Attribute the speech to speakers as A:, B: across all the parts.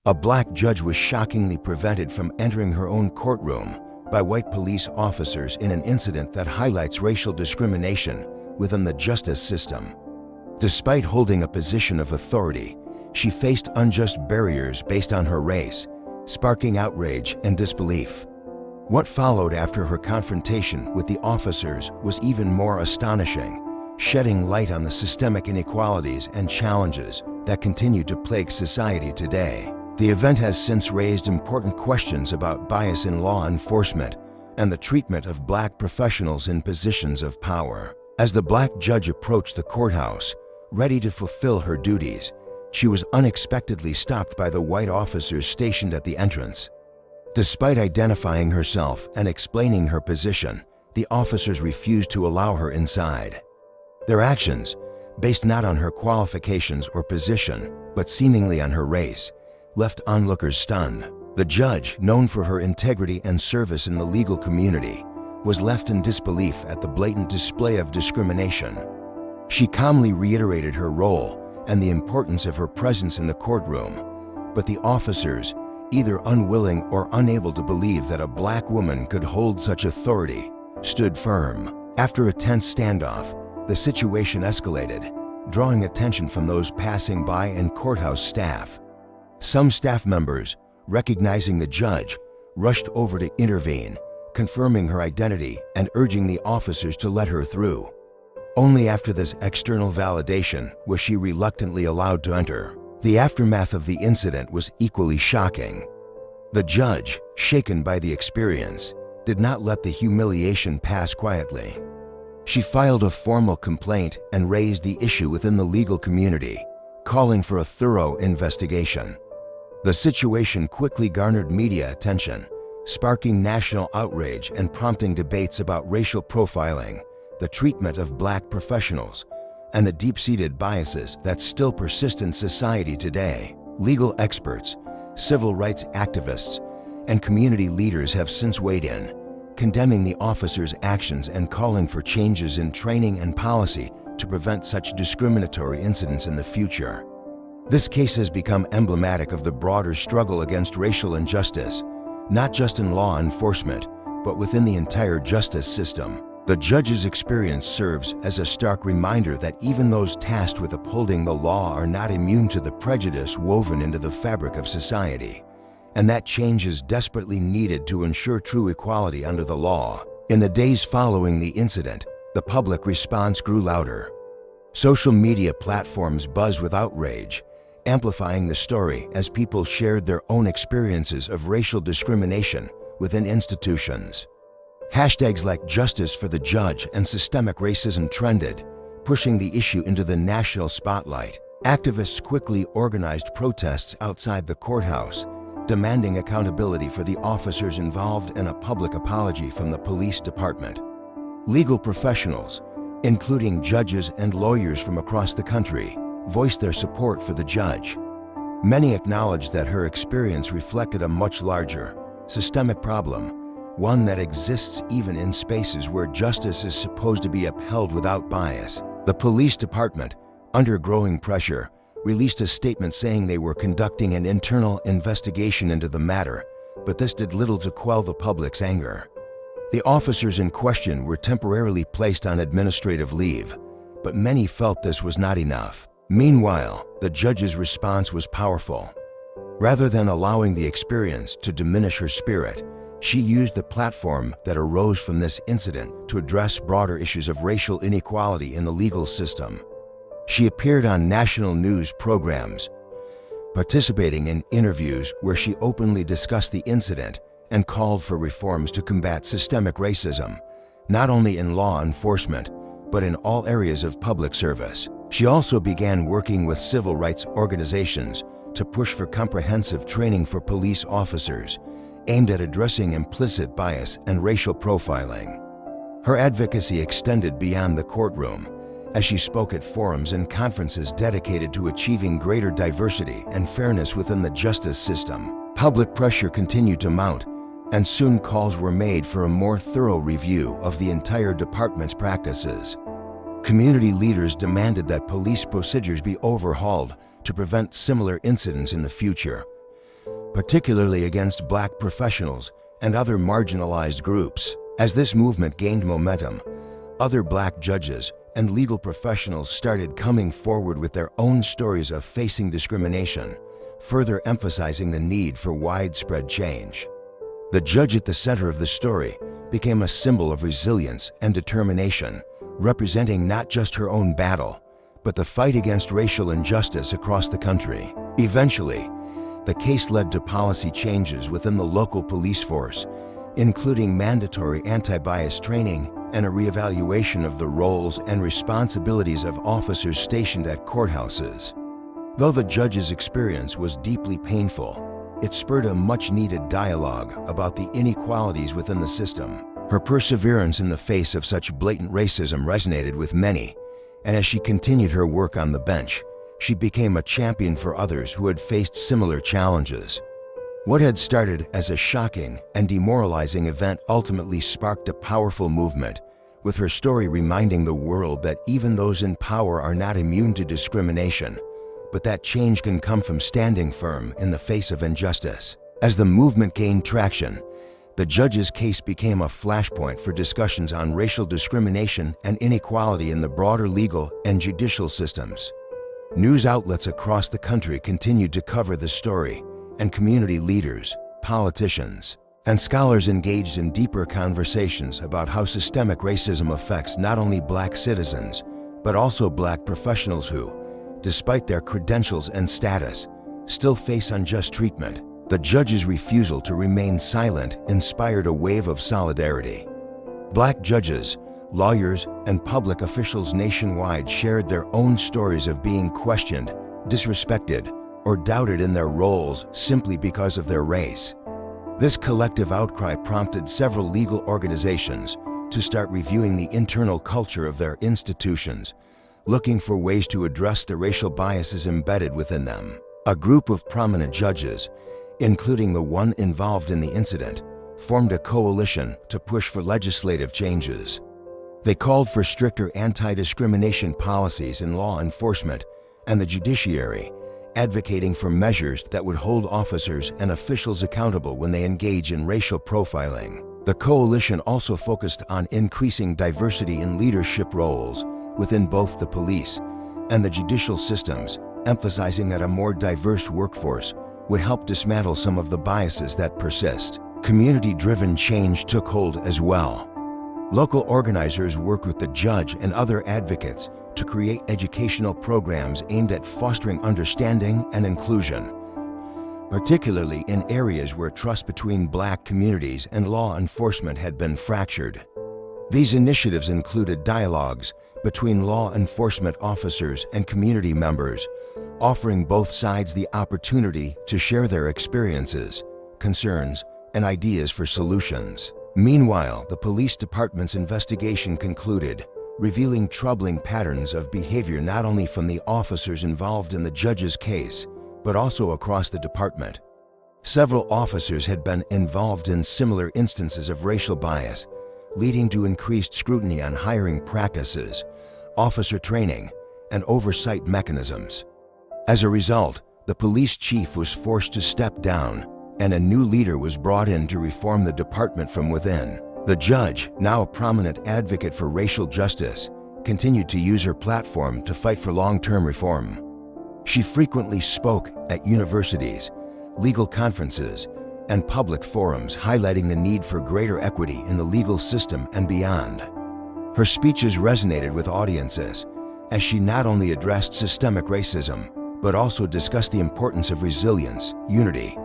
A: A black judge was shockingly prevented from entering her own courtroom by white police officers in an incident that highlights racial discrimination within the justice system. Despite holding a position of authority, she faced unjust barriers based on her race, sparking outrage and disbelief. What followed after her confrontation with the officers was even more astonishing, shedding light on the systemic inequalities and challenges that continue to plague society today. The event has since raised important questions about bias in law enforcement and the treatment of black professionals in positions of power. As the black judge approached the courthouse, ready to fulfill her duties, she was unexpectedly stopped by the white officers stationed at the entrance. Despite identifying herself and explaining her position, the officers refused to allow her inside. Their actions, based not on her qualifications or position, but seemingly on her race, left onlookers stunned. The judge, known for her integrity and service in the legal community, was left in disbelief at the blatant display of discrimination. She calmly reiterated her role and the importance of her presence in the courtroom, but the officers, either unwilling or unable to believe that a black woman could hold such authority, stood firm. After a tense standoff, the situation escalated, drawing attention from those passing by and courthouse staff. Some staff members, recognizing the judge, rushed over to intervene, confirming her identity and urging the officers to let her through. Only after this external validation was she reluctantly allowed to enter. The aftermath of the incident was equally shocking. The judge, shaken by the experience, did not let the humiliation pass quietly. She filed a formal complaint and raised the issue within the legal community, calling for a thorough investigation. The situation quickly garnered media attention, sparking national outrage and prompting debates about racial profiling, the treatment of black professionals, and the deep-seated biases that still persist in society today. Legal experts, civil rights activists, and community leaders have since weighed in, condemning the officers' actions and calling for changes in training and policy to prevent such discriminatory incidents in the future. This case has become emblematic of the broader struggle against racial injustice, not just in law enforcement, but within the entire justice system. The judge's experience serves as a stark reminder that even those tasked with upholding the law are not immune to the prejudice woven into the fabric of society, and that change is desperately needed to ensure true equality under the law. In the days following the incident, the public response grew louder. Social media platforms buzzed with outrage, amplifying the story as people shared their own experiences of racial discrimination within institutions. Hashtags like "Justice for the Judge" and "Systemic Racism" trended, pushing the issue into the national spotlight. Activists quickly organized protests outside the courthouse, demanding accountability for the officers involved and a public apology from the police department. Legal professionals, including judges and lawyers from across the country, voiced their support for the judge. Many acknowledged that her experience reflected a much larger, systemic problem, one that exists even in spaces where justice is supposed to be upheld without bias. The police department, under growing pressure, released a statement saying they were conducting an internal investigation into the matter, but this did little to quell the public's anger. The officers in question were temporarily placed on administrative leave, but many felt this was not enough. Meanwhile, the judge's response was powerful. Rather than allowing the experience to diminish her spirit, she used the platform that arose from this incident to address broader issues of racial inequality in the legal system. She appeared on national news programs, participating in interviews where she openly discussed the incident and called for reforms to combat systemic racism, not only in law enforcement, but in all areas of public service. She also began working with civil rights organizations to push for comprehensive training for police officers, aimed at addressing implicit bias and racial profiling. Her advocacy extended beyond the courtroom, as she spoke at forums and conferences dedicated to achieving greater diversity and fairness within the justice system. Public pressure continued to mount, and soon calls were made for a more thorough review of the entire department's practices. Community leaders demanded that police procedures be overhauled to prevent similar incidents in the future. particularly against black professionals and other marginalized groups. As this movement gained momentum, other black judges and legal professionals started coming forward with their own stories of facing discrimination, further emphasizing the need for widespread change. The judge at the center of the story became a symbol of resilience and determination, representing not just her own battle, but the fight against racial injustice across the country. Eventually, the case led to policy changes within the local police force, including mandatory anti-bias training and a reevaluation of the roles and responsibilities of officers stationed at courthouses. Though the judge's experience was deeply painful, it spurred a much-needed dialogue about the inequalities within the system. Her perseverance in the face of such blatant racism resonated with many, and as she continued her work on the bench, she became a champion for others who had faced similar challenges. What had started as a shocking and demoralizing event ultimately sparked a powerful movement, with her story reminding the world that even those in power are not immune to discrimination, but that change can come from standing firm in the face of injustice. As the movement gained traction, the judge's case became a flashpoint for discussions on racial discrimination and inequality in the broader legal and judicial systems. News outlets across the country continued to cover the story, and community leaders, politicians, and scholars engaged in deeper conversations about how systemic racism affects not only black citizens, but also black professionals who, despite their credentials and status, still face unjust treatment. The judge's refusal to remain silent inspired a wave of solidarity. Black judges, lawyers, and public officials nationwide shared their own stories of being questioned, disrespected, or doubted in their roles simply because of their race. This collective outcry prompted several legal organizations to start reviewing the internal culture of their institutions, looking for ways to address the racial biases embedded within them. A group of prominent judges, including the one involved in the incident, formed a coalition to push for legislative changes. They called for stricter anti-discrimination policies in law enforcement and the judiciary, advocating for measures that would hold officers and officials accountable when they engage in racial profiling. The coalition also focused on increasing diversity in leadership roles within both the police and the judicial systems, emphasizing that a more diverse workforce would help dismantle some of the biases that persist. Community-driven change took hold as well. Local organizers worked with the judge and other advocates to create educational programs aimed at fostering understanding and inclusion, particularly in areas where trust between black communities and law enforcement had been fractured. These initiatives included dialogues between law enforcement officers and community members, offering both sides the opportunity to share their experiences, concerns, and ideas for solutions. Meanwhile, the police department's investigation concluded, revealing troubling patterns of behavior not only from the officers involved in the judge's case, but also across the department. Several officers had been involved in similar instances of racial bias, leading to increased scrutiny on hiring practices, officer training, and oversight mechanisms. As a result, the police chief was forced to step down, and a new leader was brought in to reform the department from within. The judge, now a prominent advocate for racial justice, continued to use her platform to fight for long-term reform. She frequently spoke at universities, legal conferences, and public forums, highlighting the need for greater equity in the legal system and beyond. Her speeches resonated with audiences, as she not only addressed systemic racism, but also discussed the importance of resilience, unity,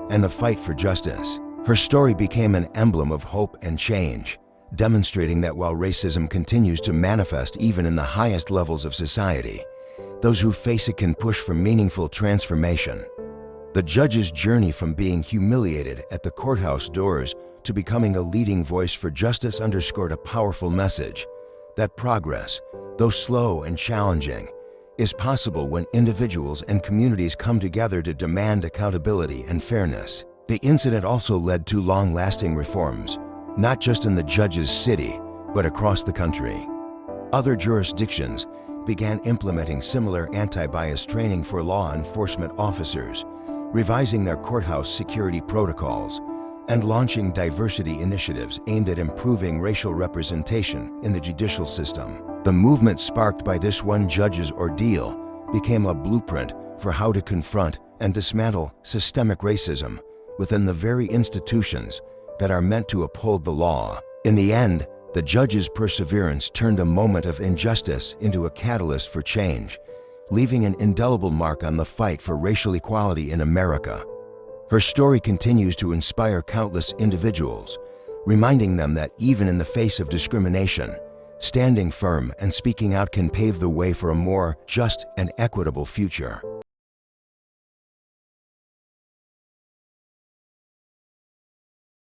A: and the fight for justice. Her story became an emblem of hope and change, demonstrating that while racism continues to manifest even in the highest levels of society, those who face it can push for meaningful transformation. The judge's journey from being humiliated at the courthouse doors to becoming a leading voice for justice underscored a powerful message that progress, though slow and challenging, is possible when individuals and communities come together to demand accountability and fairness. The incident also led to long-lasting reforms, not just in the judge's city, but across the country. Other jurisdictions began implementing similar anti-bias training for law enforcement officers, revising their courthouse security protocols, and launching diversity initiatives aimed at improving racial representation in the judicial system. The movement sparked by this one judge's ordeal became a blueprint for how to confront and dismantle systemic racism within the very institutions that are meant to uphold the law. In the end, the judge's perseverance turned a moment of injustice into a catalyst for change, leaving an indelible mark on the fight for racial equality in America. Her story continues to inspire countless individuals, reminding them that even in the face of discrimination, standing firm and speaking out can pave the way for a more just and equitable future.